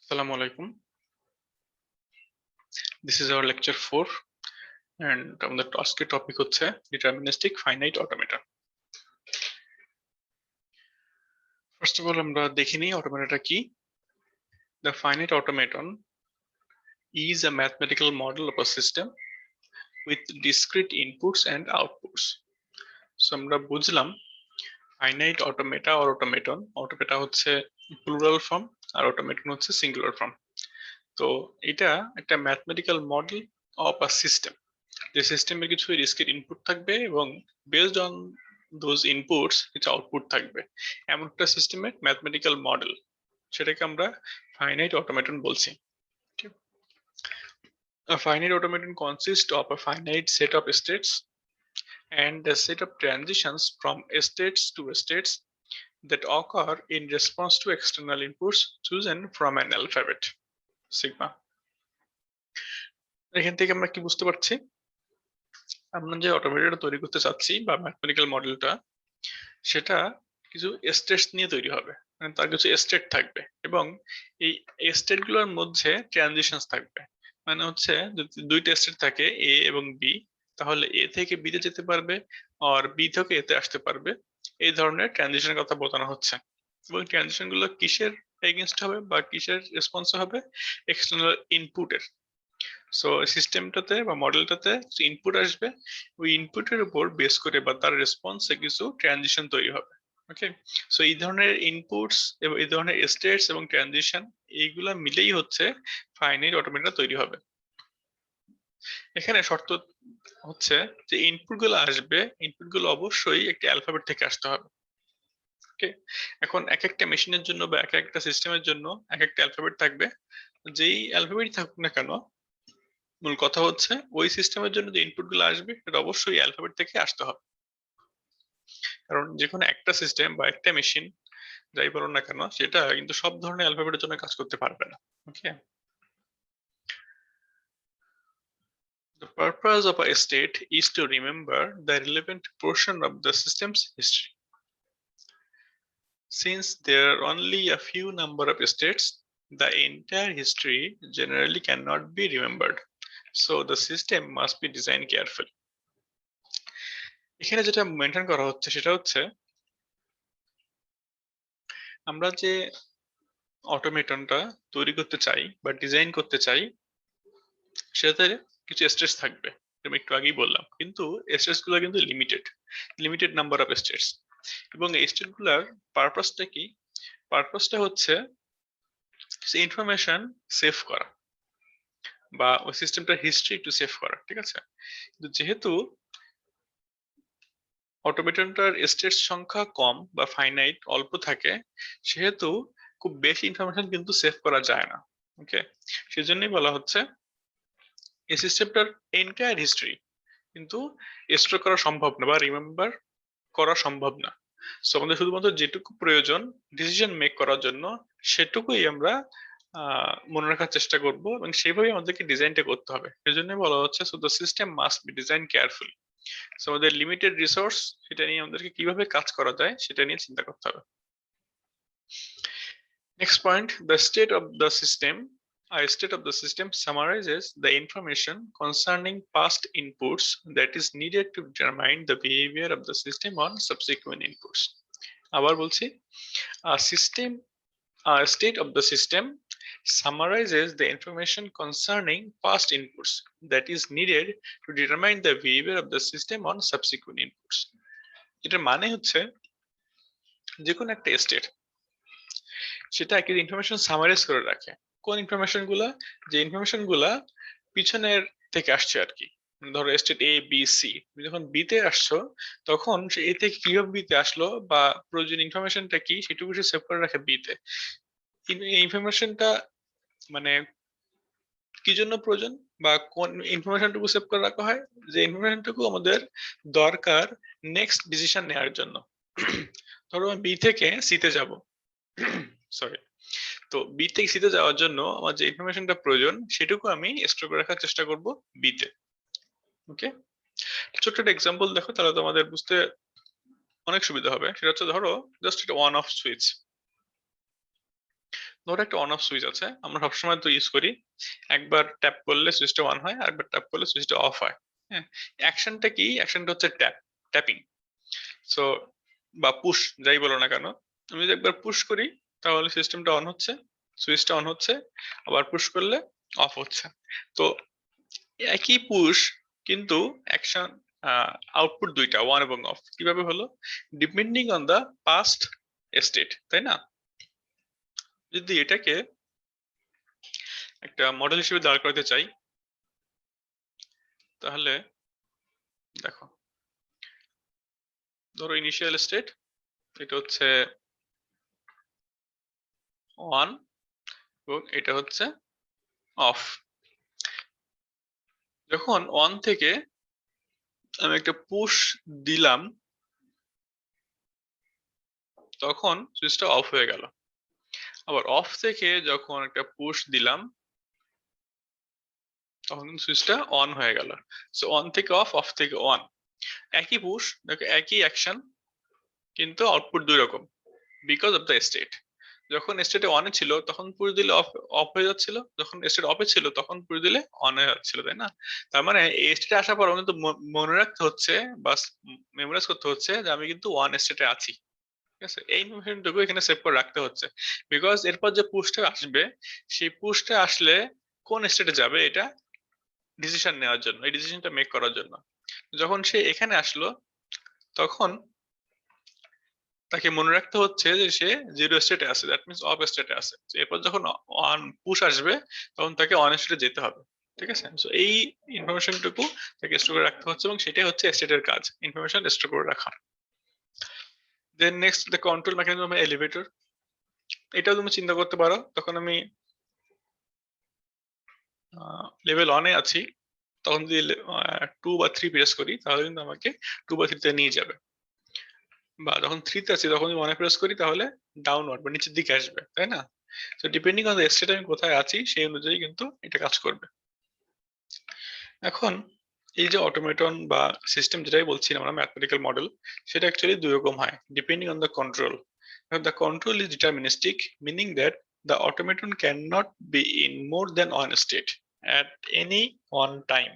Assalamu alaikum. This is our lecture 4 and আমাদের আজকের topic হচ্ছে deterministic finite automaton. First of all আমরা দেখে নিই অটোমেটনটা কি। The finite automaton is a mathematical model of a system with discrete inputs and outputs. So আমরা বুঝলাম finite automata আর অটোমেটন। Automata হচ্ছে প্লুরাল ফর্ম আর অটোমেটন হচ্ছে সিঙ্গুলার ফর্ম। তো এটা একটা mathematical model of a system, যে সিস্টেমের কিছু ডিসক্রিট ইনপুট থাকবে এবং বেসড অন দোজ ইনপুটস কিছু আউটপুট থাকবে, এমন একটা সিস্টেমের ম্যাথমেটিক্যাল মডেল, সেটাকে আমরা ফাইনাইট অটোমেটন বলছি। A finite automaton consists of a finite set of states and a set of transitions from states to states that occur in response to external inputs chosen from an alphabet sigma. এখান থেকে আমরা কি বুঝতে পারছি, আমরা যে অটোমেটনটা তৈরি করতে চাচ্ছি বা ম্যাথমেটিক্যাল মডেলটা, সেটা কিছু স্টেটস নিয়ে তৈরি হবে, মানে তার কিছু স্টেট থাকবে এবং এই স্টেট গুলোর মধ্যে ট্রানজিশনস থাকবে। মানে হচ্ছে যদি দুইটা স্টেট থাকে এ এবং বি, তাহলে এ থেকে বি তে যেতে পারবে আর বি থেকে এতে আসতে পারবে, এই ধরনের ট্রানজিশনের কথা বোঝানো হচ্ছে। এবং ট্রানজিশন গুলো কিসের এগেইনস্ট হবে বা কিসের রেসপন্স হবে? এক্সটার্নাল ইনপুটের। সো সিস্টেমটাতে বা মডেলটাতে ইনপুট আসবে, ওই ইনপুটের উপর বেস করে বা তার রেসপন্সে কিছু ট্রানজিশন তৈরি হবে। ওকে, সো এই ধরনের ইনপুটস এবং এই ধরনের স্টেটস এবং ট্রানজিশন এইগুলা মিলেই হচ্ছে ফাইনাইট অটোমেটন তৈরি হবে। এখানে শর্ত হচ্ছে যে ইনপুট গুলো আসবে, ইনপুট গুলো অবশ্যই একটি অ্যালফাবেট থেকে আসতে হবে। ওকে, এখন এক একটা মেশিনের জন্য বা এক একটা সিস্টেমের জন্য এক একটা অ্যালফাবেট থাকবে। যেই অ্যালফাবেট থাকুক না কেন, মূল কথা হচ্ছে ওই সিস্টেমের জন্য যে ইনপুট গুলো আসবে সেটা অবশ্যই অ্যালফাবেট থেকে আসতে হবে। কারণ যে কোনো একটা সিস্টেম বা একটা মেশিন যাই বলো না কেন, সেটা কিন্তু সব ধরনের অ্যালফাবেটের জন্য কাজ করতে পারবে না। ওকে, the purpose of a state is to remember the relevant portion of the system's history. Since there are only a few number of states, the entire history generally cannot be remembered, so the system must be designed carefully. এখানে যেটা maintain করা হচ্ছে সেটা হচ্ছে আমরা যে অটোমেটনটা তৈরি করতে চাই বা ডিজাইন করতে চাই, সেটাতে কিছু স্টেটস থাকবে, আমি একটু আগেই বললাম, কিন্তু স্টেটস গুলো কিন্তু লিমিটেড নাম্বার অফ স্টেটস। এবং এই স্টেট গুলার পারপাসটা কি? পারপাসটা হচ্ছে ইনফরমেশন সেভ করা বা ওই সিস্টেমটার হিস্ট্রি একটু সেভ করা, ঠিক আছে? কিন্তু যেহেতু অটোমেটনটার স্টেটস সংখ্যা কম বা ফাইনাইট অল্প থাকে, সেহেতু খুব বেশি ইনফরমেশন কিন্তু সেভ করা যায় না। ওকে, সেজন্যই বলা হচ্ছে এই সিস্টেমটার এন্টায়ার হিস্ট্রি কিন্তু স্টোর করা সম্ভব না বা রিমেম্বার করা সম্ভব না। সো আমাদের শুধুমাত্র যেটুকু প্রয়োজন ডিসিশন মেক করার জন্য, সেটুকুই আমরা মনে রাখার চেষ্টা করব এবং সেইভাবেই আমাদেরকে ডিজাইনটা করতে হবে। সেজন্য বলা হচ্ছে so the system must be design carefully. So আমাদের লিমিটেড রিসোর্স, সেটা নিয়ে আমাদেরকে কিভাবে কাজ করা যায় সেটা নিয়ে চিন্তা করতে হবে। Next point, the state of the system. A state of the system summarizes the information concerning past inputs that is needed to determine the behavior of the system on subsequent inputs. আবার বলছি, a state of the system summarizes the information concerning past inputs that is needed to determine the behavior of the system on subsequent inputs. এটার মানে হচ্ছে যে কোনো একটা state সেটা কি ইনফরমেশন সামারাইজ করে রাখে। কোন ইনফরমেশন গুলা? যে ইনফরমেশন গুলা পিছনের থেকে আসছে আর কি। ধরো স্টেট এ বি সি, তুমি যখন বি তে আসছো তখন সে এ থেকে কিভাবে বি তে আসলো বা প্রয়োজনীয় ইনফরমেশনটা কি সেটুকু সে সেভ করে রাখে বি তে। এই ইনফরমেশনটা মানে কি জন্য প্রয়োজন বা কোন ইনফরমেশনটুকু সেভ করে রাখা হয়? যে ইনফরমেশনটুকু আমাদের দরকার নেক্সট ডিসিশন নেওয়ার জন্য। ধরো আমি বি থেকে সি তে যাব, সরি, তো বি থেকে সি তে যাওয়ার জন্য আমার যে ইনফরমেশনটা প্রয়োজন সেটুকু আমি স্টোর করে রাখার চেষ্টা করব বি তে। ওকে, ছোট্ট একটা এক্সাম্পল দেখো, তাহলে তোমাদের বুঝতে অনেক সুবিধা হবে। সেটা হচ্ছে ধরো জাস্ট একটা অন অফ সুইচ। ধরো একটা অন অফ সুইচ আছে, আমরা সবসময় তো ইউজ করি, একবার ট্যাপ করলে সুইচটা অন হয়, আর একবার ট্যাপ করলে সুইচটা অফ হয়। হ্যাঁ, অ্যাকশনটা কি? অ্যাকশনটা হচ্ছে ট্যাপিং। সো বা পুশ, যাই বলো না কেন, আমি যদি একবার পুশ করি তাহলে সিস্টেমটা অন হচ্ছে, সুইচটা অন হচ্ছে, আবার পুশ করলে অফ হচ্ছে। তো একই পুশ, কিন্তু অ্যাকশন, আউটপুট দুইটা, অন এবং অফ। কিভাবে হলো? Depending on the past state, তাই না? যদি এটাকে একটা মডেল হিসেবে দাঁড় করাতে চাই, তাহলে দেখো, ধরো ইনিশিয়াল স্টেট এটা হচ্ছে অন এবং এটা হচ্ছে অফ। যখন অন থেকে আমি একটা পুশ দিলাম, তখন সুইচটা অফ হয়ে গেল। আবার অফ থেকে যখন একটা পুশ দিলাম, তখন সুইচটা অন হয়ে গেল। সো অন থেকে অফ, অফ থেকে অন, একই পুশ, দেখো একই অ্যাকশন, কিন্তু আউটপুট দুই রকম, বিকজ অফ দ্য স্টেট। যখন স্টেটে অনে ছিল তখন পুশ দিলে অফ অফ হয়ে যাচ্ছিল, যখন স্টেট অফে ছিল তখন পুশ দিলে অন হয়ে যাচ্ছিল, তাই না? তার মানে এই স্টেটে আসার পর কিন্তু মনে রাখতে হচ্ছে বা মেমোরাইজ করতে হচ্ছে যে আমি কিন্তু ওয়ান স্টেটে আছি। ঠিক আছে, এই ইনফরমেশনটুকু এখানে সেভ করে রাখতে হচ্ছে, বিকজ এরপর যে পুশটা আসবে, সেই পুশটা আসলে কোন স্টেটে যাবে এটা ডিসিশন নেওয়ার জন্য, এই ডিসিশনটা মেক করার জন্য। যখন সে এখানে আসলো, তখন তাকে মনে রাখতে হচ্ছে যে সে জিরো স্টেটে আছে, দ্যাট মিনস অফ স্টেটে আছে। এরপর যখন অন পুশ আসবে, তখন তাকে অন স্টেটে যেতে হবে। ঠিক আছে, তো এই ইনফরমেশনটুকু তাকে স্টোর করে রাখতে হচ্ছে, এবং সেটাই হচ্ছে স্টেটের কাজ, ইনফরমেশন স্টোর করে রাখা। Then next, the control mechanism of elevator. এটাও তুমি চিন্তা করতে পারো, তখন আমি লেভেল ওয়ানে আছি, তখন যদি 2 বা 3 প্রেস করি তাহলে কিন্তু আমাকে 2 বা 3 তে নিয়ে যাবে। বা যখন 3 তে আছি তখন যদি 1 প্রেস করি তাহলে ডাউনওয়ার্ড বা নিচের দিকে আসবে, তাই না? তো ডিপেন্ডিং অন দ্য স্টেট আমি কোথায় আছি সেই অনুযায়ী কিন্তু এটা কাজ করবে। এখন এই যে অটোমেটন বা সিস্টেম যেটাই বলছিলাম আমরা, ম্যাথমেটিক্যাল মডেল, সেটা অ্যাকচুয়ালি দুই রকম হয় depending on the control. The control is deterministic, meaning that the automaton cannot be in more than one state at any one time,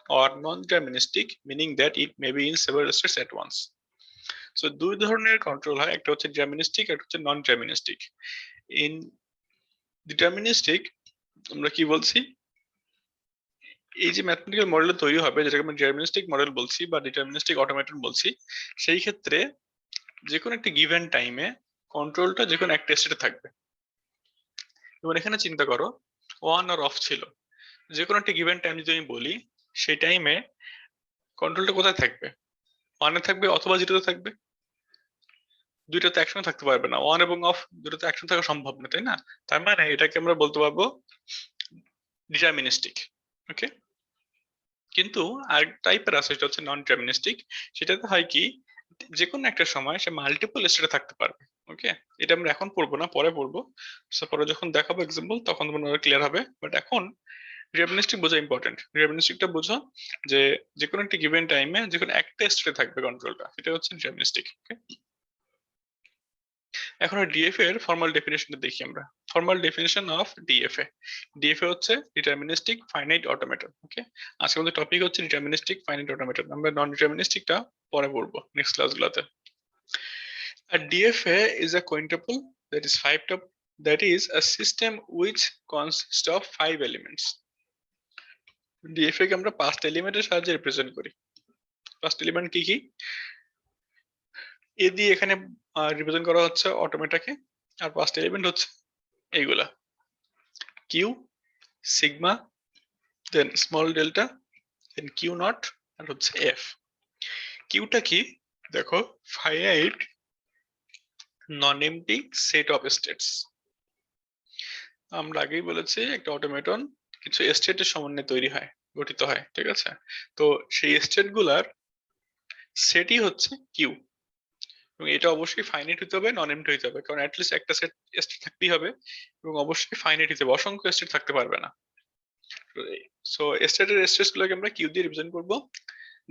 or non-deterministic, meaning that it may be in several states at once. So দুই ধরনের control হয়, একটা হচ্ছে deterministic, একটা হচ্ছে নন deterministic. In deterministic আমরা কি বলছি, এই যে ম্যাথমেটিক্যাল মডেল তৈরি হবে, যেটাকে আমরা ডিটারমিনিস্টিক মডেল বলছি বা ডিটারমিনিস্টিক অটোমেটন বলছি, সেই ক্ষেত্রে যে কোনো একটা গিভেন টাইমে কন্ট্রোলটা যে কোনো একটা স্টেটে থাকবে। এবার এখানে চিন্তা করো, অন আর অফ ছিল, যে কোনো একটা গিভেন টাইম যদি আমি বলি, সেই টাইমে কন্ট্রোলটা কোথায় থাকবে? ওয়ানে থাকবে অথবা জিরোতে থাকবে। দুইটাতে একসঙ্গে থাকতে পারবে না, অন এবং অফ দুটোতে একসঙ্গে থাকা সম্ভব না, তাই না? তার মানে এটাকে আমরা বলতে পারবো ডিটারমিনিস্টিক। ওকে, কিন্তু আরেক টাইপের আছে, সেটা হচ্ছে নন ডিটারমিনিস্টিক। সেটাতে হয় কি, যে কোনো একটা সময় সে মাল্টিপল স্টেটে থাকতে পারবে। ওকে, এটা আমরা এখন পড়বো না, পরে পড়বো। পরে যখন দেখাবো এক্সাম্পল তখন তোমার ক্লিয়ার হবে, বাট এখন ডিটারমিনিস্টিক বোঝা ইম্পর্টেন্ট। ডিটারমিনিস্টিকটা বোঝো যে যে কোনো একটা গিভেন টাইমে যে কোনো একটা স্টেটে থাকবে কন্ট্রোলটা, এটা হচ্ছে ডিটারমিনিস্টিক। ওকে, এখন ডিএফএ এর ফর্মাল ডেফিনেশনটা দেখি আমরা। Formal definition of DFA. DFA হচ্ছে ডিটারমিনিস্টিক ফাইনাইট অটোমেটন। ওকে, আজকে আমাদের টপিক হচ্ছে ডিটারমিনিস্টিক ফাইনাইট অটোমেটন, আমরা নন ডিটারমিনিস্টিকটা পরে পড়বো নেক্সট ক্লাসগুলোতে। A DFA is a quintuple, that is that is a system which consists of 5 elements. DFA কে আমরা 5টা এলিমেন্টের সাহায্যে রিপ্রেজেন্ট করি। 5টা এলিমেন্ট কি কি? এ দিয়ে এখানে রিপ্রেজেন্ট করা হচ্ছে অটোমেটাকে, আর 5টা এলিমেন্ট হচ্ছে এইগুলা: Q, sigma, then small delta, then Q naught, আর হচ্ছে এফ। কিউটা কি? দেখো, finite non empty set of states. আমরা আগেই বলেছি একটা অটোমেটন কিছু স্টেটের সমন্বয়ে তৈরি হয়, গঠিত হয়। ঠিক আছে, তো সেই স্টেট গুলার সেটই হচ্ছে কিউ, এবং এটা অবশ্যই ফাইনাইট হতে হবে, নন এমটি হতে হবে, কারণ অ্যাটলিস্ট একটা সেট স্টেট থাকতেই হবে, এবং অবশ্যই ফাইনাইট হতে হবে, অসংখ্য স্টেট থাকতে পারবে না। সো স্টেটের স্টেটস গুলোকে আমরা কিউ দিয়ে রিপ্রেজেন্ট করব।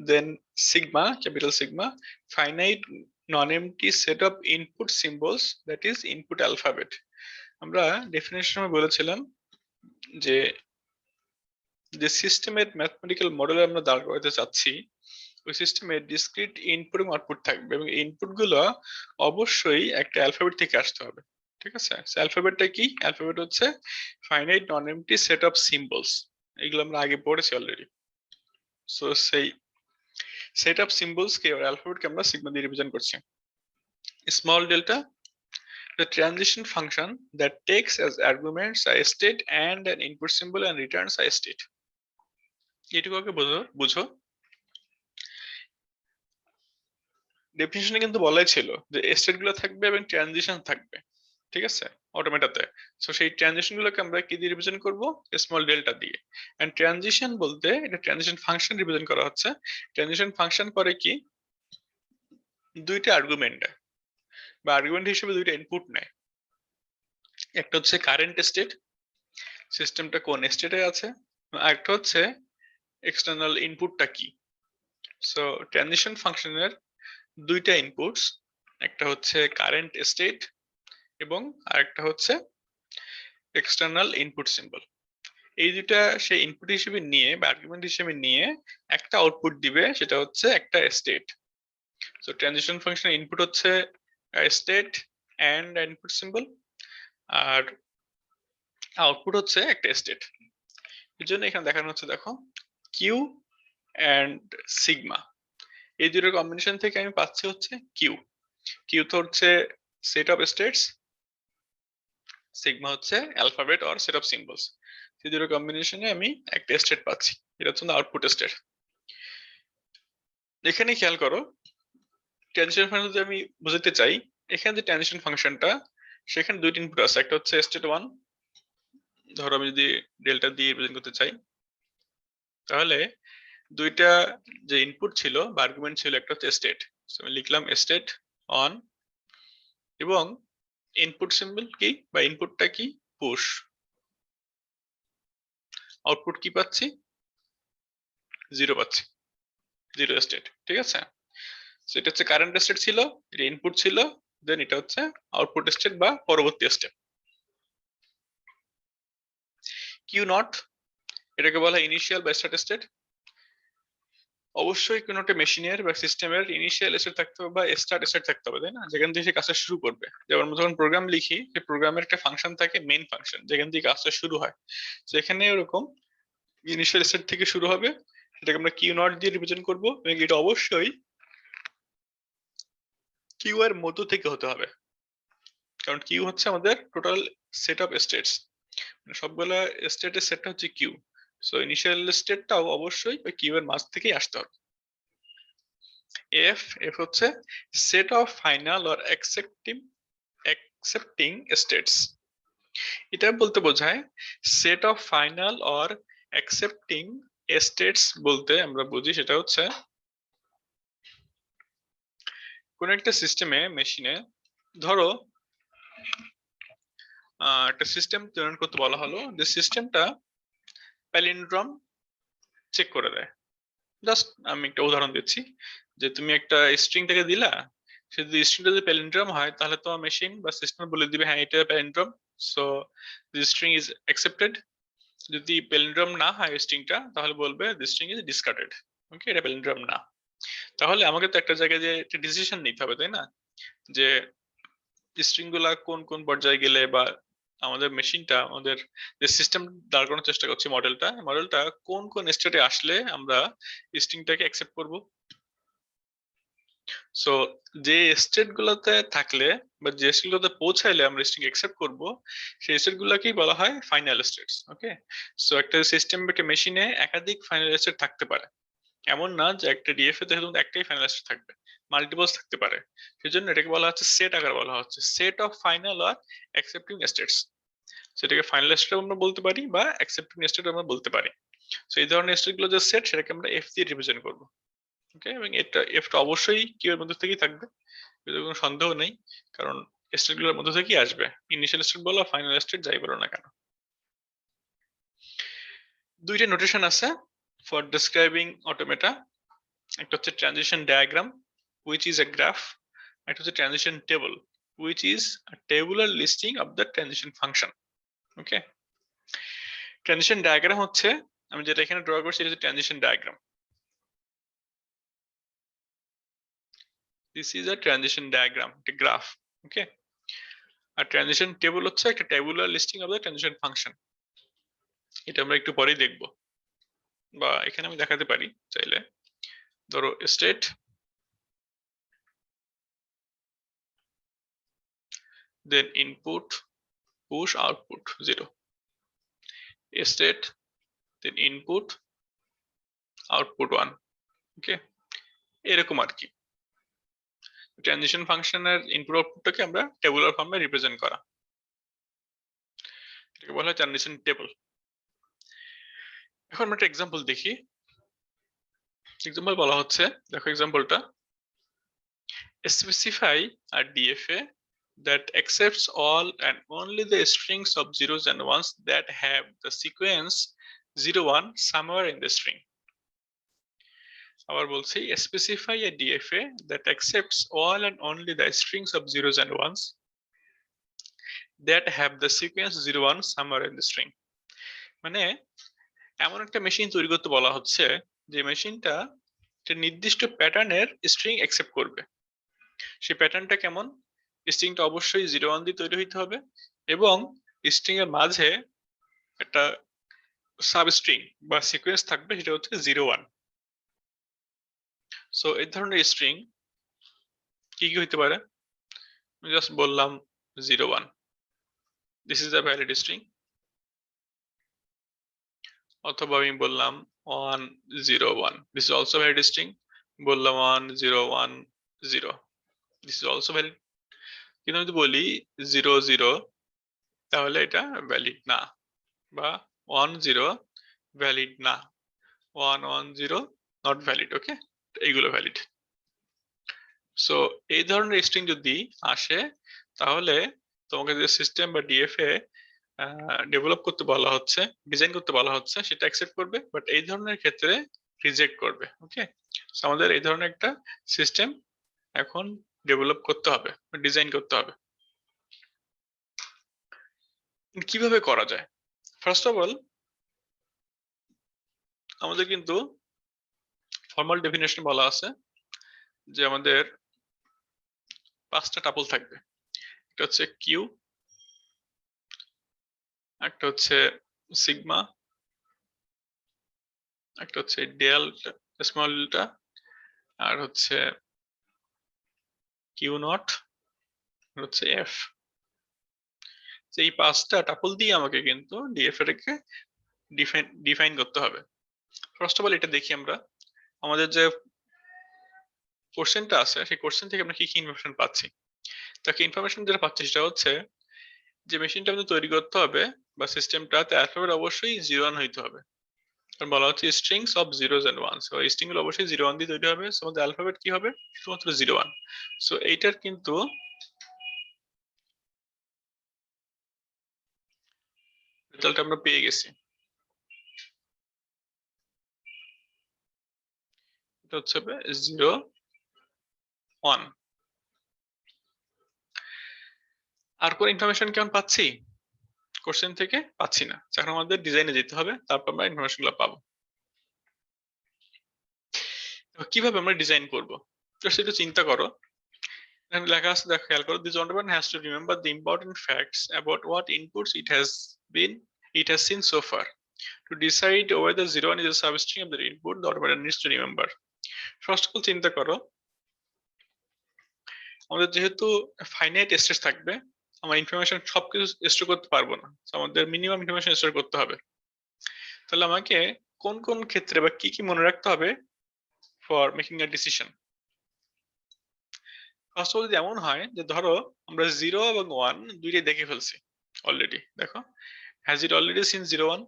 Then sigma, capital sigma, finite non-empty set of input symbols, that is input alphabet. আমরা ডেফিনেশনে বলেছিলাম যে যে সিস্টেমের ম্যাথমেটিক্যাল মডেল আমরা দাঁড় করাতে চাচ্ছি ওই সিস্টেমে ডিসক্রিট ইনপুট এবং আউটপুট থাকবে এবং ইনপুট গুলো অবশ্যই একটা অ্যালফাবেট থেকে আসতে হবে। ঠিক আছে, অ্যালফাবেটটা কি? অ্যালফাবেট হচ্ছে finite non empty set of symbols. এগুলো আমরা আগে পড়েছি অলরেডি। সো সেই সেট অফ সিম্বলস কে অ্যালফাবেটকে আমরা সিগমা দিয়ে রিপ্রেজেন্ট করছি। Small delta, the transition function that takes as arguments a state and an input symbol and returns a state. এটুকু আগে বুঝো। ডেফিনিশনে কিন্তু বলাই ছিল যে স্টেট গুলো থাকবে এবং ট্রানজিশন থাকবে। ঠিক আছে, অটোমেটাতে। সো সেই ট্রানজিশন গুলোকে আমরা কি দিয়ে রিপ্রেজেন্ট করব? স্মল ডেল্টা দিয়ে। এন্ড ট্রানজিশন বলতে এটা ট্রানজিশন ফাংশন রিপ্রেজেন্ট করা হচ্ছে। ট্রানজিশন ফাংশন করে কি? দুইটা আর্গুমেন্ট দেয় বা আর্গুমেন্ট হিসেবে দুইটা ইনপুট নেয়। একটা হচ্ছে কারেন্ট স্টেট, সিস্টেমটা কোন স্টেটে আছে, আর একটা হচ্ছে এক্সটার্নাল ইনপুটটা কি। সো ট্রানজিশন ফাংশনের দুইটা ইনপুটস, একটা হচ্ছে কারেন্ট স্টেট এবং আরেকটা হচ্ছে এক্সটার্নাল ইনপুট সিম্বল। এই দুইটা সে ইনপুট হিসেবে নিয়ে বা আর্গুমেন্ট হিসেবে নিয়ে একটা আউটপুট দিবে, সেটা হচ্ছে একটা স্টেট। সো ট্রানজিশন ফাংশনের ইনপুট হচ্ছে স্টেট এন্ড ইনপুট সিম্বল, আর আউটপুট হচ্ছে একটা স্টেট। এর জন্য এখানে দেখানো হচ্ছে, দেখো, কিউ এন্ড সিগমা, এই দুটোর কম্বিনেশন থেকে আমি পাচ্ছি হচ্ছে কিউ। কিউ তো হচ্ছে সেট অফ স্টেটস, সিগমা হচ্ছে alphabet or set of symbols. এই দুটোর কম্বিনেশনে আমি একটা স্টেট পাচ্ছি, এটা হচ্ছে আউটপুট স্টেট। এখানে খেয়াল করো, ট্রানজিশন ফাংশন যদি আমি বুঝতে চাই, এখানে যে ট্রানজিশন ফাংশনটা, সেখানে দুইটা ইনপুট আছে, একটা হচ্ছে স্টেট 1। ধরো আমি যদি ডেল্টা দিয়ে রিপ্রেজেন্ট করতে চাই, তাহলে দুইটা যে ইনপুট ছিল বা আর্গুমেন্ট ছিল, একটা হচ্ছে স্টেট, আমি লিখলাম স্টেট 1 এবং ইনপুট সিম্বল কি বা ইনপুটটা কি? পুশ। আউটপুট কি পাচ্ছি? 0 পাচ্ছি, 0 স্টেট। ঠিক আছে, সো এটা হচ্ছে কারেন্ট স্টেট ছিল, এটা ইনপুট ছিল, দেন এটা হচ্ছে আউটপুট স্টেট বা পরবর্তী স্টেট। কিউ নট, এটাকে বলা হয় ইনিশিয়াল বা স্টার্ট স্টেট। অবশ্যই কোনো একটা মেশিনের বা সিস্টেমের ইনিশিয়াল স্টেট থাকতে হবে বা স্টার্ট স্টেট থাকতে হবে, তাই না? যেখান থেকে সে কাজটা শুরু করবে। যেমন আমরা যখন প্রোগ্রাম লিখি, সেই প্রোগ্রামের একটা ফাংশন থাকে, মেইন ফাংশন, যেখান থেকে কাজটা শুরু হয়। তো এখানে এরকম ইনিশিয়াল স্টেট থেকে শুরু হবে, সেটাকে আমরা কিউ নট দিয়ে রিপ্রেজেন্ট করবো এবং এটা অবশ্যই কিউ এর মধ্য থেকে হতে হবে, কারণ কিউ হচ্ছে আমাদের টোটাল সেট অফ স্টেটস, মানে সবগুলা স্টেটের সেটটা হচ্ছে কিউ। সো ইনিশিয়াল স্টেটটাও অবশ্যই ওই কিউ এর মাঝ থেকেই আসতে হবে। এফ হচ্ছে set of final or accepting states. এটা বলতে বোঝায় set of final or accepting states বলতে আমরা বুঝি সেটা হচ্ছে কোন একটা সিস্টেমে, মেশিনে, ধরো একটা সিস্টেম তৈরি করতে বলা হলো, যে সিস্টেমটা প্যালিন্ড্রম চেক করে দেয়। জাস্ট আমি একটা উদাহরণ দিচ্ছি, যে তুমি একটা স্ট্রিংটাকে দিলা, সে যদি স্ট্রিংটা যদি প্যালিন্ড্রম হয়, তাহলে তোমার মেশিন বা সিস্টেম বলে দিবে হ্যাঁ এটা palindrome, so this string is accepted. যদি প্যালিন্ড্রম না হয় স্ট্রিংটা, তাহলে বলবে this string is discarded. Okay, এটা প্যালিন্ড্রম না। তাহলে আমাকে তো একটা জায়গায় যে একটা ডিসিশন নিতে হবে, তাই না? যে স্ট্রিং গুলা কোন কোন পর্যায়ে গেলে বা আমাদের মেশিনটা, আমাদের যে সিস্টেম দাঁড় করানোর চেষ্টা করছি, মডেলটা কোন কোন স্টেটে আসলে আমরা স্ট্রিংটাকে অ্যাকসেপ্ট করব। সো যে স্টেট গুলোতে থাকলে বা যে স্টেট গুলোতে পৌঁছাইলে আমরা স্ট্রিং অ্যাকসেপ্ট করব, সেই স্টেট গুলোকেই বলা হয় ফাইনাল স্টেটস। ওকে, সো একটা সিস্টেম বা একটা মেশিনে একাধিক ফাইনাল স্টেট থাকতে পারে, এমন না যে একটা ডিএফএ তে শুধু একটাই ফাইনাল স্টেট থাকবে, মাল্টিপলস থাকতে পারে। সেজন্য এটাকে বলা হচ্ছে সেট আকার, বলা হচ্ছে set of final or accepting states. সেটাকে ফাইনাল স্টেট আমরা বলতে পারি বা অ্যাকসেপ্টিং স্টেট আমরা বলতে পারি। সো এই ধরনের স্টেট গুলো যে সেট, সেটাকে আমরা এফ দিয়ে রিপ্রেজেন্ট করব। ওকে, এবং এটা এফটা অবশ্যই কিউ এর মধ্যে থেকেই থাকবে, এতে কোনো সন্দেহ নেই, কারণ স্টেট গুলোর মধ্যে থেকেই আসবে, ইনিশিয়াল স্টেট বলো ফাইনাল স্টেট যাই বলো না কেন। দুইটা নোটেশন আছে ফর ডেসক্রাইবিং অটোমেটা, একটা হচ্ছে transition diagram which is a graph, একটা হচ্ছে transition table which is a tabular listing of the transition function. Okay, transition diagram হচ্ছে আমি যেটা এখানে ড্র করছি এটা হচ্ছে transition diagram. This is a transition diagram, একটা গ্রাফ। ওকে, আর ট্রানজিশন টেবল হচ্ছে একটা tabular listing of the transition function. এটা আমরা একটু পরেই দেখব, বা এখানে আমি দেখাতে পারি চাইলে। ধরো স্টেট, দেন ইনপুট, পুশ, আউটপুট 0, স্টেট, দেন ইনপুট, আউটপুট 1। ওকে, এরকম আর কি ট্রানজিশন ফাংশনের ইনপুট আউটপুটটাকে আমরা টেবুলার ফর্মে রিপ্রেজেন্ট করা, এটাকে বলা হয় ট্রানজিশন টেবল। এখন আমরা একটা এক্সাম্পল দেখি। এক্সাম্পল বলা হচ্ছে, দেখো এক্সাম্পলটা, specify a DFA that accepts all and only the strings of zeros and ones that have the sequence 0 1 somewhere in the string. আবার বলছি, specify a DFA that accepts all and only the strings of zeros and ones that have the sequence 0 1 somewhere in the string. মানে এমন একটা machine তৈরি করতে বলা হচ্ছে যে মেশিনটা একটা নির্দিষ্ট প্যাটার্নের স্ট্রিং অ্যাকসেপ্ট করবে। সেই প্যাটার্নটা কেমন? স্ট্রিংটা অবশ্যই 0 1 দিয়ে তৈরি হইতে হবে এবং স্ট্রিং এর মাঝে একটা সাব স্ট্রিং বা সিকোয়েন্স থাকবে, সেটা হচ্ছে 0 1। সো এই ধরনের স্ট্রিং কি কি হইতে পারে? আমি জাস্ট বললাম 0 1, this is a valid string, অথবা আমি বললাম 1 0 1, this is also valid string, বললাম 1 0 1 0, দিস ইজ অলসো ভ্যালিড। কিন্তু যদি বলি 0 0, তাহলে এটা ভ্যালিড না, বা 1 0 ভ্যালিড না, 1 1 0 নট ভ্যালিড। ওকে, এইগুলো ভ্যালিড। সো এই ধরনের স্ট্রিং যদি আসে তাহলে তোমাকে যে সিস্টেম বা ডিএফএ ডেভেলপ করতে বলা হচ্ছে, ডিজাইন করতে বলা হচ্ছে, সেটা অ্যাকসেপ্ট করবে, বাট এই ধরনের ক্ষেত্রে রিজেক্ট করবে। ওকে, আমাদের এই ধরনের একটা সিস্টেম এখন ডেভেলপ করতে হবে, ডিজাইন করতে হবে। কিভাবে করা যায়? ফার্স্ট অফ অল আমাদের কিন্তু ফর্মাল ডেফিনেশন বলা আছে যে আমাদের 5টা টাপল থাকবে। একটা হচ্ছে কিউ, একটা হচ্ছে সিগমা, একটা হচ্ছে ডেল্টা স্মল ডেল্টা, আর হচ্ছে কিউ নট, আর হচ্ছে এফ। এই 5টা টাপল দিয়ে আমাকে কিন্তু ডিএফ এটাকে ডিফাইন করতে হবে। ফার্স্ট অফ অল এটা দেখি আমরা, আমাদের যে কোশ্চেনটা আছে সেই কোশ্চেন থেকে আমরা কি কি ইনফরমেশন পাচ্ছি। তাকে ইনফরমেশন যেটা পাচ্ছি সেটা হচ্ছে যে মেশিনটা আমাদের তৈরি করতে হবে বা সিস্টেমটাতে অ্যালফাবেট অবশ্যই 0 1 হইতে হবে। কারণ বলা হচ্ছে strings of zeros and ones, so string গুলো অবশ্যই 0 1 দিয়ে তৈরি হবে। সো আমাদের অ্যালফাবেট কি হবে? শুধুমাত্র 0 1। সো এইটার কিন্তু রেজাল্ট আমরা পেয়ে গেছি। এটা হচ্ছে 0 1। আর কোন ইনফরমেশন কেমন পাচ্ছি কোশ্চেন থেকে? পাচ্ছি না। এখন আমাদের ডিজাইনে যেতে হবে, তারপর আমরা ইনফরমেশন গুলো পাবো। কিভাবে আমরা ডিজাইন করব সেটা চিন্তা করো। এখানে লেখা আছে, দেখো খেয়াল করো, this Onderman has to remember the important facts about what inputs it has seen so far. To decide whether 0 1 is a substring of the input, the Onderman needs to remember. First of all চিন্তা করো, আমাদের যেহেতু finite stage থাকবে, আমরা information সবকিছু store করতে পারবো না, আমাদের মিনিমাম ইনফরমেশন স্টোর করতে হবে। তাহলে আমাকে কোন কোন ক্ষেত্রে বা কি কি মনে রাখতে হবে for making a decision. First of all যদি এমন হয় যে ধরো আমরা 0 এবং 1 দুইটাই দেখে ফেলছি অলরেডি, দেখো has it already seen 0 1।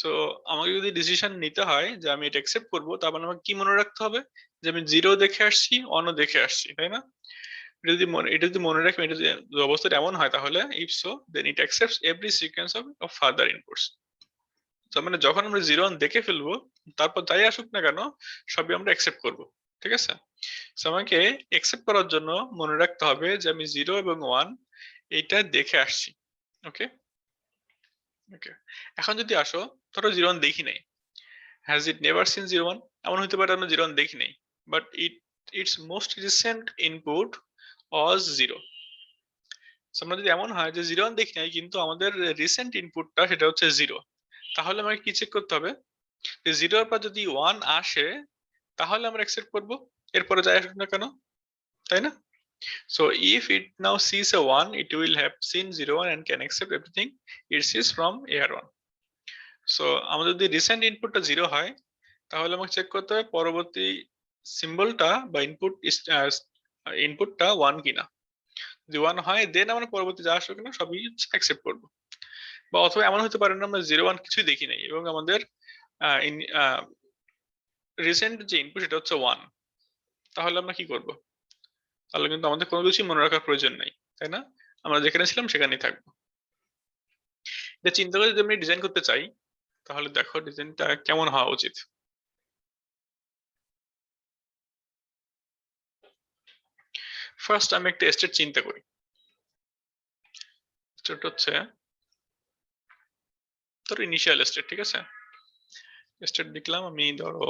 So আমাকে যদি ডিসিশন নিতে হয় যে আমি এটা অ্যাকসেপ্ট করব, তারপর আমাকে কি মনে রাখতে হবে যে আমি 0 দেখে আসছি, 1 ও দেখে আসছি, তাই না? এটা যদি মনে রাখি, এটা যদি অবস্থাটা এমন হয়, তাহলে if so then it accepts every sequence of further inputs. তার মানে যখন আমরা 0 1 দেখে ফেলবো, তারপর যাই আসুক না কেন সবই আমরা অ্যাকসেপ্ট করব, ঠিক আছে? সো আমাকে একসেপ্ট করার জন্য মনে রাখতে হবে যে আমি 0 এবং 1 এইটা দেখে আসছি। ওকে? ওকে। এখন যদি আসো, ধরো 0 1 দেখি নাই। Has it never seen 0 1? এমন হতে পারে আমরা 0 1 দেখি নাই। But it's most recent input was 0। So আমরা যদি এমন হয় যে 0 1 দেখি নাই কিন্তু আমাদের রিসেন্ট ইনপুটটা সেটা হচ্ছে 0, তাহলে আমাকে কি চেক করতে হবে? যে 0 এর পর যদি 1 আসে তাহলে আমরা অ্যাকসেপ্ট করব। এরপরে যাই আসুক না কেন, তাই না? So if it now sees a 1, it will have seen 0 1 and can accept everything it sees from AR1. So আমাদের যদি রিসেন্ট ইনপুটটা 0 হয় তাহলে আমাকে চেক করতে হবে পরবর্তী সিম্বলটা বা ইনপুটটা 1 কিনা। যদি 1 হয় দেন আমরা পরবর্তী যা আসবে কিনা সবই অ্যাকসেপ্ট করব। বা অথবা এমন হতে পারে না আমরা 0 1 কিছুই দেখি নাই এবং আমাদের রিসেন্ট যে ইনপুট সেটা হচ্ছে 1, তাহলে আমরা কি করব? তাহলে কিন্তু আমাদের কোনো কিছুই মনে রাখার প্রয়োজন নাই, তাই না? আমরা যেখানে ছিলাম সেখানেই থাকবো। এটা চিন্তা করে যদি আমি ডিজাইন করতে চাই তাহলে দেখো ডিজাইনটা কেমন হওয়া উচিত। ফার্স্ট আমি একটা স্টেট চিন্তা করি। স্টেট হচ্ছে ধরো ইনিশিয়াল স্টেট, ঠিক আছে? স্টেট লিখলাম আমি, ধরো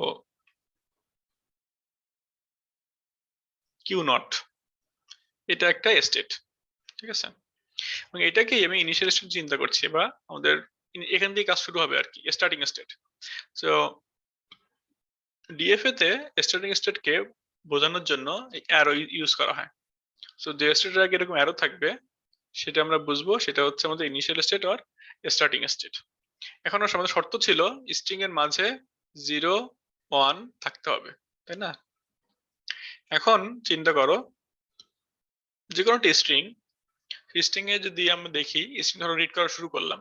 কিউ নট, এটা একটা স্টেট, ঠিক আছে? এবং এটাকেই আমি ইনিশিয়াল স্টেট চিন্তা করছি, বা আমাদের এখান থেকে কাজ শুরু হবে আর কি, স্টার্টিং স্টেট। সো ডিএফএ তে স্টার্টিং স্টেটকে বোঝানোর জন্য অ্যারো ইউজ করা হয়। সো যে স্টেটের আগে এরকম অ্যারো থাকবে সেটা আমরা বুঝবো সেটা হচ্ছে আমাদের initial state are starting state. এখন আমাদের শর্ত ছিল স্ট্রিং এর মাঝে 0 1 থাকতে হবে, তাই না? এখন চিন্তা করো যে কোনো স্ট্রিং, স্ট্রিং এ যদি আমরা দেখি স্ট্রিং ধরো রিড করা শুরু করলাম,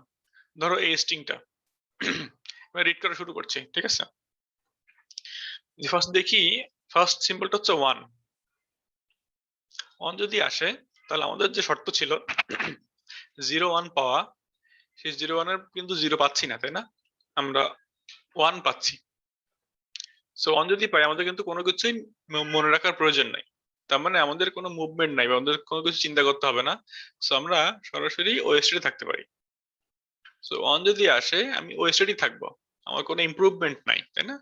ধরো এই স্ট্রিংটা রিড করা শুরু করছি, ঠিক আছে? যে ফার্স্ট দেখি ফার্স্ট সিম্বলটা হচ্ছে 1 যদি আসে তাহলে আমাদের যে শর্ত ছিল 0 1 পাওয়া, সেই 0 1 এর কিন্তু 0 পাচ্ছি না, তাই না? আমরা 1 পাচ্ছি। সো 1 যদি পাই আমাদের কিন্তু কোনো কিছুই মনে রাখার প্রয়োজন নাই। তার মানে আমাদের কোনো মুভমেন্ট নাই বা আমাদের কোনো কিছু চিন্তা করতে হবে না। সো আমরা সরাসরি ওই স্টেটে থাকতে পারি। সো 1 যদি আসে আমি ওই স্টেটেই থাকবো, আমার কোনো ইমপ্রুভমেন্ট নাই, তাই না?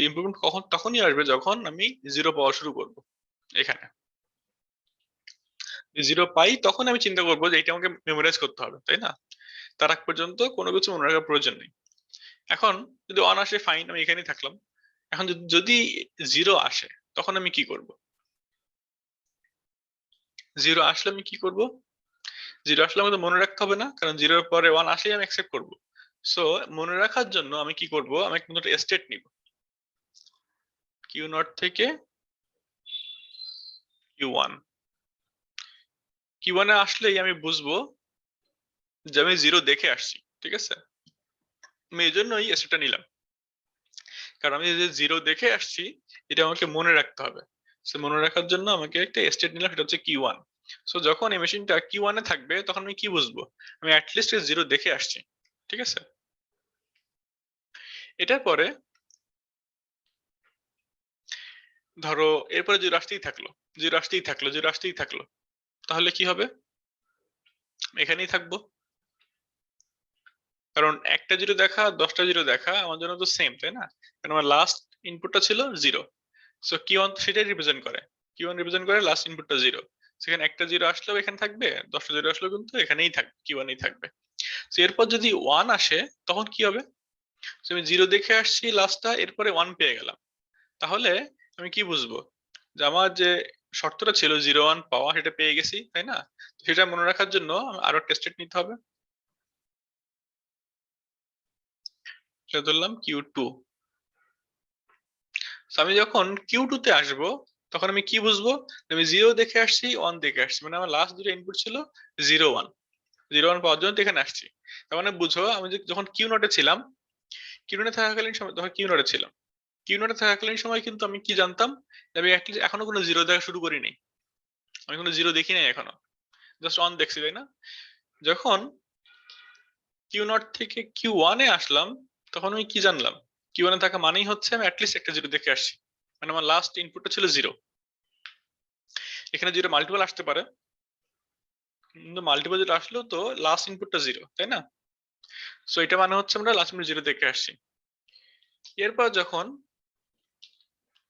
ইমপ্রুভমেন্ট তখনই আসবে যখন আমি 0 পাওয়া শুরু করব। এখানে 0 পাই তখন আমি চিন্তা করবো যে এটা আমাকে মেমোরাইজ করতে হবে, তাই না? তার আগ পর্যন্ত কোনো কিছু মনে রাখার প্রয়োজন নেই। এখন যদি 1 আসে ফাইন, আমি এখানেই থাকলাম। এখন যদি 0 আসে তখন আমি কি করব? 0 আসলে আমি কি করব? 0 আসলে আমাদের মনে রাখতে হবে না, কারণ 0 এর পরে 1 আসলেই আমি অ্যাকসেপ্ট করব। সো মনে রাখার জন্য আমি কি করব? আমি একটা নতুন স্টেট নিব। কিউ নট থেকে কিউ1। কিউ1 এ আসলেই আমি বুঝবো যে আমি 0 দেখে আসছি, ঠিক আছে? আমি এই জন্যই স্টেটটা নিলাম, কারণ আমি যে 0 দেখে আসছি এটা আমাকে মনে রাখতে হবে। সো মনে রাখার জন্য আমাকে একটা স্টেট নিলাম, সেটা হচ্ছে কিউ1। সো যখন এই মেশিনটা কিউ1 এ থাকবে তখন আমি কি বুঝবো? আমি অ্যাটলিস্ট 0 দেখে আসছি, ঠিক আছে? এটার পরে ধরো এরপরে 0 আসতেই থাকলো, 0 আসতেই থাকলো, 0 আসতেই থাকলো, তাহলে কি হবে? এখানেই থাকবো, কারণ একটা 0 দেখা 10টা 0 দেখা আমার জন্য তো সেম, তাই না? কারণ আমার লাস্ট ইনপুটটা ছিল 0। সো কিউ1 সেটাই রিপ্রেজেন্ট করে, কিউ1 রিপ্রেজেন্ট করে লাস্ট ইনপুটটা 0। সেখানে একটা 0 আসলেও এখানে থাকবে, 10টা 0 আসলেও কিন্তু এখানেই থাকবে, কিউ1 এই থাকবে। তো এরপর যদি 1 আসে তখন কি হবে? তো আমি 0 দেখে আসছি লাস্টটা, এরপরে 1 পেয়ে গেলাম, তাহলে আমি কি বুঝবো? যে আমার যে শর্তটা ছিল 0 1 পাওয়া সেটা পেয়ে গেছি, তাই না? তো সেটা মনে রাখার জন্য আরো একটা স্টেট নিতে হবে, সেটা ধরলাম কিউ2। আমি যখন কিউ2 তে আসবো তখন আমি কি বুঝবো? আমি 0 দেখে আসছি, 1 দেখে আসছি, মানে আমার লাস্ট দুটো ইনপুট ছিল 0 1। 0 1 পাওয়ার জন্য তো এখানে আসছি। তার মানে বুঝো আমি যখন কিউ নটে ছিলাম, কিউ নটে থাকাকালীন সময়, তখন কিউ নটে ছিলাম, কিউ নটে থাকাকালীন সময় কিন্তু আমি কি জানতাম? যে আমি অ্যাটলিস্ট এখনো কোনো 0 দেখা শুরু করিনি, আমি কোনো 0 দেখি নাই এখনো, জাস্ট 1 দেখছি, তাই না? যখন কিউ নট থেকে কিউ1 এ আসলাম তখন আমি কি জানলাম? কিউ1 এ থাকা মানেই হচ্ছে আমি অ্যাটলিস্ট একটা 0 দেখে আসছি। মানে আমার লাস্ট ইনপুটটা ছিল 0। এখানে 0 মাল্টিপল আসতে পারে, কিন্তু মাল্টিপল যেটা আসলো তো লাস্ট ইনপুটটা 0, তাই না? সো এটা মানে হচ্ছে আমরা লাস্ট ইনপুট 0 দেখে আসছি। এরপর যখন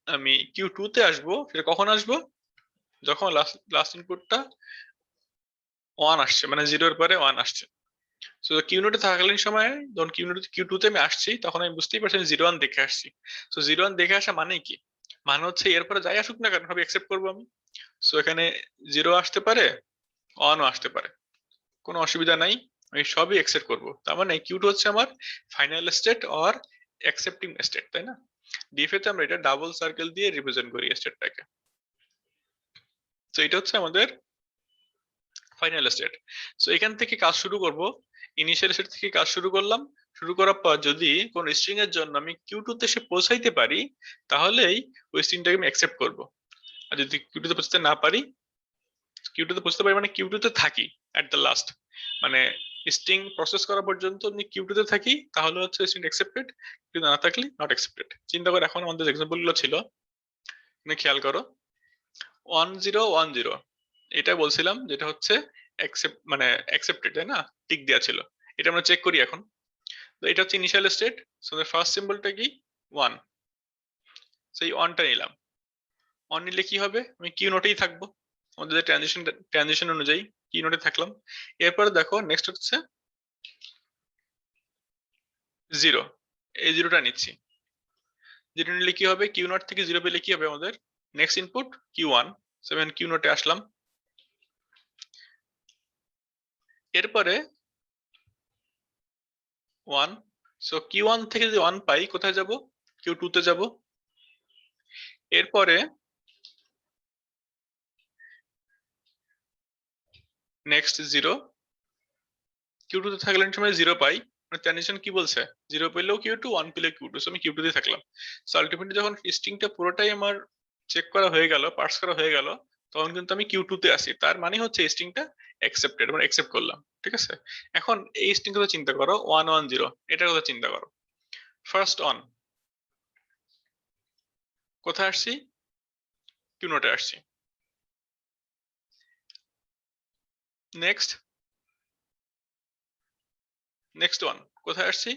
আমি Q2 তে আসবো, সেটা কখন আসবো? যখন লাস্ট ইনপুটটা 1 আসছে, মানে 0 এর পরে 1 আসছে। সো কিউ নোটে থাকাকালীন সময়ে যখন Q2 তে আমি আসছি, তখন আমি বুঝতেই পারছি 0 1 দেখে আসছি। সো 0 1 দেখে আসা মানে কি? মানে হচ্ছে এরপরে যাই আসুক না কেন ভাবে অ্যাকসেপ্ট করবো আমি। সো এখানে 0 আসতে পারে, 1 ও আসতে পারে, কোনো অসুবিধা নাই, আমি সবই অ্যাকসেপ্ট করবো। তার মানে Q2 হচ্ছে আমার final state or accepting state, তাই না? ডিএফএ তে আমরা এটা ডাবল সার্কেল দিয়ে রিপ্রেজেন্ট করি স্টেটটাকে। তো এটা হচ্ছে আমাদের ফাইনাল স্টেট। সো এখান থেকে কাজ শুরু করব, ইনিশিয়াল স্টেট থেকে কাজ শুরু করলাম। শুরু করার পর যদি কোন স্ট্রিং এর জন্য আমি Q2 তে এসে পৌঁছাইতে পারি, তাহলেই ওই স্ট্রিংটাকে আমি অ্যাকসেপ্ট করব। আর যদি Q2 তে পৌঁছতে না পারি, Q2 তে পৌঁছতে পারি মানে Q2 তে থাকি এট দ্য লাস্ট, মানে স্ট্রিং প্রসেস করা পর্যন্ত আমি Q2 তে থাকি, তাহলে হচ্ছে স্ট্রিং অ্যাকসেপ্টেড, কিন্তু না থাকলে নট অ্যাকসেপ্টেড। চিন্তা করে এখন আমাদের এক্সাম্পল গুলো ছিল, তুমি খেয়াল করো 1010, এটা বলছিলাম যেটা হচ্ছে অ্যাকসেপ্ট মানে অ্যাকসেপ্টেড, তাই না? টিক দেওয়া ছিল। এটা আমরা চেক করি এখন। তো এটা হচ্ছে ইনিশিয়াল স্টেট। সো ফার্স্ট সিম্বলটা কি? 1। সেই 1টা নিলাম। 1 নিলে কি হবে? আমি কিউ নোটেই থাকবো, আমাদের যে ট্রানজিশন অনুযায়ী কিউ নোটে থাকলাম। এরপরে দেখো নেক্সট হচ্ছে 0, এই 0টা নিচ্ছি। 0 নিলে কি হবে? কিউ নট থেকে 0 পেলে কি হবে আমাদের? নেক্সট ইনপুট Q1, সো আমি কিউ নোটে আসলাম। এরপরে 1, সো Q1 থেকে যদি 1 পাই, কোথায় যাব? Q2 তে যাব। এরপরে নেক্সট 0, Q2 তে থাকলে সময় 0 পাই, মানে ট্রানজিশন কি বলছে? 0 পেলেও Q2, 1 পেলে Q2, সো আমি Q2 তে থাকলাম। সো আলটিমেটলি যখন স্ট্রিংটা পুরোটাই আমার চেক করা হয়ে গেল, পার্স করা হয়ে গেল, তখন কিন্তু আমি Q2 তে আসি। তার মানে হচ্ছে স্ট্রিংটা অ্যাকসেপ্টেড, মানে অ্যাকসেপ্ট করলাম, ঠিক আছে? এখন এই স্ট্রিং কথা চিন্তা করো, 1 1 0, এটার কথা চিন্তা করো। ফার্স্ট অন কোথায় আসছি? কিউ নোটে আসছি। নেক্সট ওয়ান কোথায় আসছি?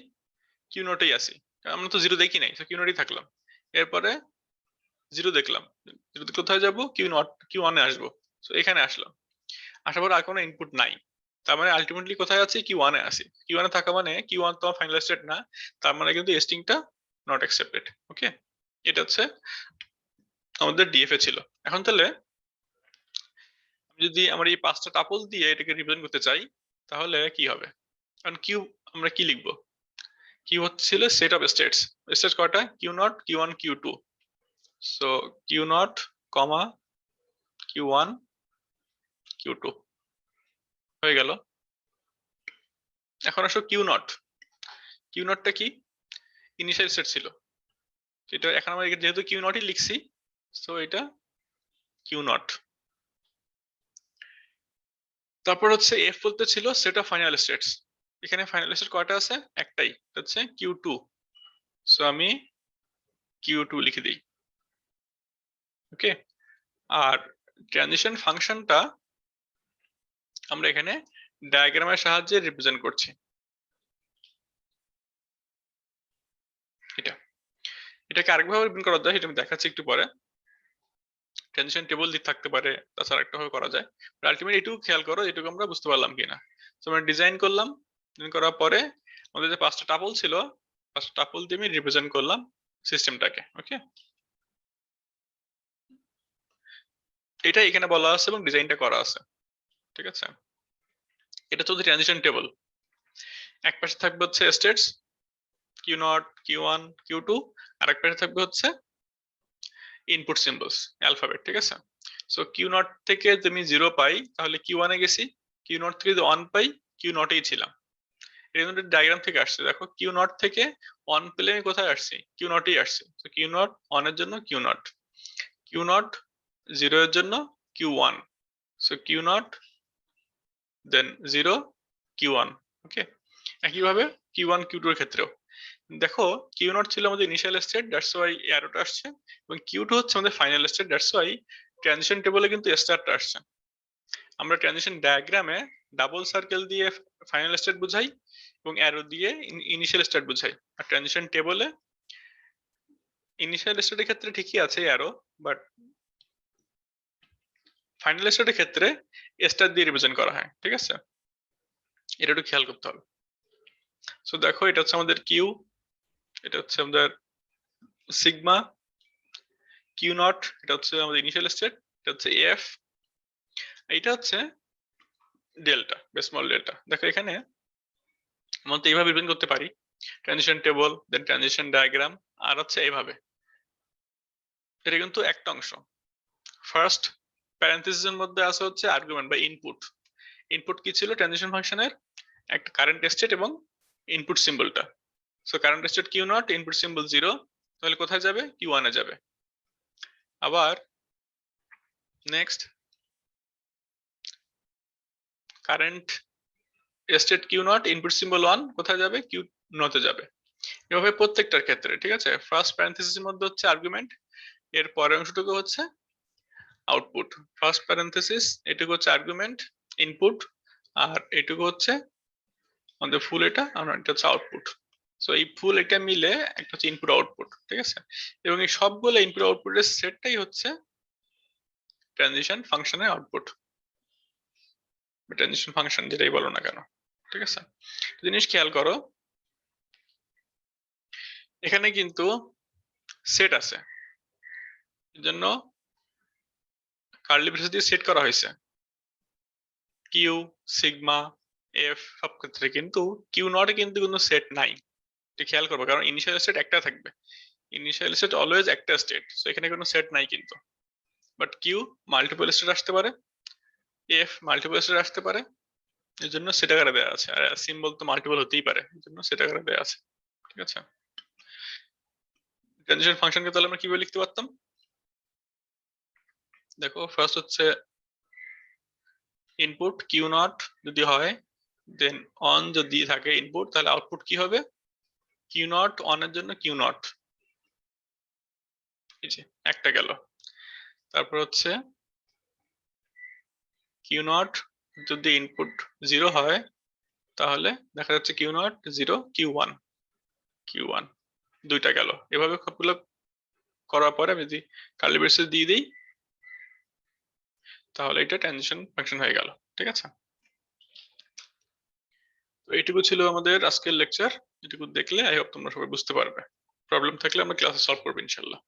কিউ নোটেই আসি, আমরা তো 0 দেখি নাই, তো কিউ নোটেই থাকলাম। এরপরে 0 দেখলাম, 0 কোথায় যাব? Q1 এ আসবো। তো এখানে আসলাম, আসার পর আর কোনো ইনপুট নাই। তার মানে আলটিমেটলি কোথায় আছি? Q1 এ আছি। Q1 এ থাকা মানে Q1 তো ফাইনাল স্টেট না, তার মানে কিন্তু স্ট্রিংটা নট অ্যাকসেপ্টেড। ওকে, এটা হচ্ছে আমাদের ডিএফএ ছিল। এখন তাহলে যদি আমরা এই 5টা টাপল দিয়ে এটাকে রিপ্রেজেন্ট করতে চাই, তাহলে কি হবে? কারণ কিউ আমরা কি লিখবো? কিউ হচ্ছিল সেট অফ স্টেটস। স্টেট কয়টা? Q0, Q1, Q2। So Q0, Q1, Q2 হয়ে গেল। এখন আসো Q0টা কি? ইনিশিয়াল স্টেট ছিল, এটা এখন আমরা যেহেতু Q0ই লিখছি, সো এটা Q0। তারপর হচ্ছে F বলতে ছিল সেট অফ ফাইনাল স্টেটস। এখানে ফাইনাল স্টেট কয়টা আছে? একটাই, হচ্ছে Q2। সো আমি Q2 লিখে দিই। ওকে, আর ট্রানজিশন ফাংশনটা আমরা এখানে ডায়াগ্রামের সাহায্যে রিপ্রেজেন্ট করছি। এটাকে আরেকভাবে রিপ্রেজেন্ট করা যায়, সেটা আমি দেখাচ্ছি একটু পরে। ট্রানজিশন টেবল দিক থাকতে পারে, তাছাড়া একটা ভাবে করা যায়। আলটিমেটলি এটুকু খেয়াল করো, এটুকু আমরা বুঝতে পারলাম কিনা। তো আমরা ডিজাইন করলাম, ডিজাইন করার পরে আমাদের যে 5টা টাপল ছিল, 5টা টাপল দিয়ে আমি রিপ্রেজেন্ট করলাম সিস্টেমটাকে। ওকে, এটা এখানে বলা আছে এবং ডিজাইনটা করা আছে, ঠিক আছে? এটা হচ্ছে ট্রানজিশন টেবল। এক পাশে থাকবে হচ্ছে স্টেটস Q0, Q1, Q2, আর এক পাশে থাকবে হচ্ছে ইনপুট সিম্বলস, অ্যালফাবেট, ঠিক আছে? সো Q0 থেকে তুমি 0 পাই, তাহলে Q1 এ গেছি। Q0 থেকে যদি 1 পাই, Q0 এই ছিলাম। এটা কিন্তু ডায়াগ্রাম থেকে আসছে, দেখো Q0 থেকে 1 পেলে আমি কোথায় আসছি? Q0 এই আসছি। তো Q0 1 এর জন্য Q0, Q0 0 এর জন্য Q1, সো Q0 দেন 0, Q1। ওকে, একইভাবে Q1, Q2 এর ক্ষেত্রেও দেখো কিউ নট ছিল আমাদের ইনিশিয়াল স্টেট, দ্যাটস ওয়াই অ্যারোটা আসছে, এবং কিউ টু হচ্ছে আমাদের final state, that's why transition টেবলে কিন্তু স্টারটা আসছে। আমরা ট্রানজিশন ডায়াগ্রামে ডাবল সার্কেল দিয়ে ফাইনাল স্টেট বুঝাই এবং অ্যারো দিয়ে ইনিশিয়াল স্টেট বুঝাই। আর ট্রানজিশন টেবলে ইনিশিয়াল স্টেটের ক্ষেত্রে ঠিকই আছে অ্যারো, বাট ফাইনাল স্টেটের ক্ষেত্রে স্টার দিয়ে রিপ্রেজেন্ট করা হয়। ঠিক আছে, এটা একটু খেয়াল করতে হবে। সো দেখো এটা হচ্ছে আমাদের কিউ, এটা হচ্ছে আমাদের সিগমা, কিউ নট এটা হচ্ছে আমাদের ইনিশিয়াল স্টেট, এটা হচ্ছে এফ, এটা হচ্ছে ডেল্টা, স্মল ডেল্টা। দেখো এখানে আমরা তো এইভাবে রিপ্রেজেন্ট করতে পারি, ট্রানজিশন টেবল দেন ট্রানজিশন ডায়াগ্রাম, আর হচ্ছে এইভাবে। এটা কিন্তু একটা অংশ। ফার্স্ট প্যারেনথেসিসের মধ্যে আছে হচ্ছে আর্গুমেন্ট বা ইনপুট। ইনপুট কি ছিল ট্রানজিশন ফাংশনের? একটা কারেন্ট স্টেট এবং ইনপুট সিম্বলটা। So current state Q naught, input symbol 0, তাহলে কোথায় যাবে? কিউ ওয়ানে যাবে। আবার next current state Q naught, input symbol 1, কোথায় যাবে? কিউ নটে যাবে। এভাবে প্রত্যেকটার ক্ষেত্রে। ঠিক আছে, ফার্স্ট প্যারেনথেসিসের মধ্যে হচ্ছে আর্গুমেন্ট, এর পরের অংশটুকু হচ্ছে আউটপুট। ফার্স্ট প্যারেনথেসিস এটুকু হচ্ছে আর্গুমেন্ট ইনপুট, আর এটুকু হচ্ছে আমাদের ফুল, এটা আর এটা হচ্ছে আউটপুট। সো এই ফুল এটা মিলে একটা হচ্ছে ইনপুট আউটপুট। ঠিক আছে, এবং এই সবগুলো ইনপুট আউটপুটের সেটটাই হচ্ছে ট্রানজিশন ফাংশনের আউটপুট, ট্রানজিশন ফাংশন যেটাই বলো না কেন। ঠিক আছে, জিনিস খেয়াল করো, এখানে কিন্তু সেট আছে, এর জন্য কার্লি ব্রেসেস দিয়ে সেট করা হয়েছে কিউ, সিগমা, এফ সব ক্ষেত্রে, কিন্তু কিউ নটে কিন্তু কোনো সেট নাই। এটা খেয়াল করবো, কারণ ইনিশিয়াল স্টেট একটা থাকবে, ইনিশিয়াল স্টেট অলওয়েজ একটা স্টেট, সো এখানে কোনো সেট নাই কিন্তু। বাট কিউ মাল্টিপল স্টেট আসতে পারে, এফ মাল্টিপল স্টেট আসতে পারে, এর জন্য সেট আকারে দেওয়া আছে। আর সিম্বল তো মাল্টিপল হতেই পারে, এর জন্য সেট আকারে দেওয়া আছে। ঠিক আছে, ট্রানজিশন ফাংশনকে তাহলে আমরা কিভাবে লিখতে পারতাম? দেখো ফার্স্ট হচ্ছে ইনপুট কিউ নট যদি হয়, দেন অন যদি থাকে ইনপুট, তাহলে আউটপুট কি হবে? কিউ নট অন এর জন্য কিউ নট, এই যে একটা গেল। তারপর হচ্ছে কিউ নট যদি ইনপুট 0 হয়, তাহলে দেখা যাচ্ছে q naught 0, q one, q one, দুইটা গেল। এভাবে সবগুলো করার পরে আমি যদি কার্লি ব্রেসেস দিয়ে দিই, তাহলে এটা ট্রানজিশন ফাংশন হয়ে গেল। ঠিক আছে, তো এইটুকু ছিল আমাদের আজকের লেকচার। এটুকু দেখলে আই হোপ তোমরা সবাই বুঝতে পারবে। প্রবলেম থাকলে আমরা ক্লাসে সলভ করবো ইনশাল্লাহ।